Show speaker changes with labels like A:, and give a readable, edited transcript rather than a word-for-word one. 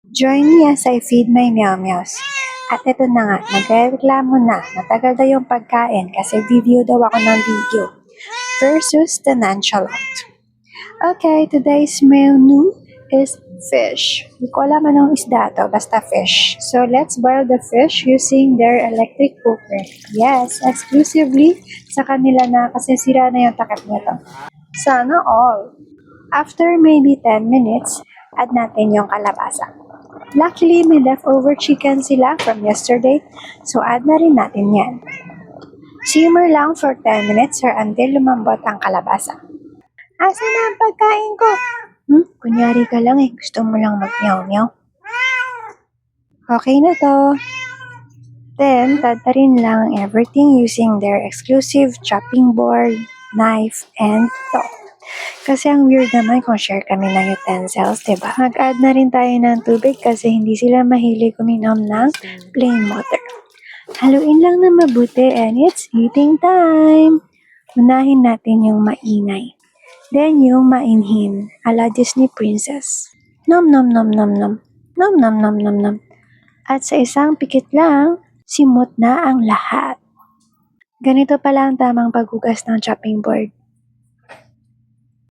A: Join me as I feed my meow meows. At ito na nga, nagreklamo na. Matagal daw yung pagkain kasi video daw ako ng video. Versus the nonchalant. Okay, today's menu is fish. Hindi ko alam anong isda to, basta fish. So let's boil the fish using their electric cooker. Yes, exclusively sa kanila na kasi sira na yung takip nito. Sana all. After maybe 10 minutes, add natin yung kalabasa. Luckily, may leftover chicken sila from yesterday, so add na rin natin yan. Simmer lang for 10 minutes or until lumambot ang kalabasa. Asa na ang pagkain ko? Kunyari ka lang eh, gusto mo lang mag-meow-meow. Okay na to. Then, tatarin lang everything using their exclusive chopping board, knife, and fork. Kasi ang weird naman kung share kami ng utensils, diba? Mag-add na rin tayo ng tubig kasi hindi sila mahilig uminom ng plain water. Haluin lang na mabuti and it's eating time! Unahin natin yung maingay. Then yung mainhin, ala Disney Princess. Nom nom nom nom nom. Nom nom nom nom nom. At sa isang pikit lang, simot na ang lahat. Ganito pala ang tamang paghugas ng chopping board.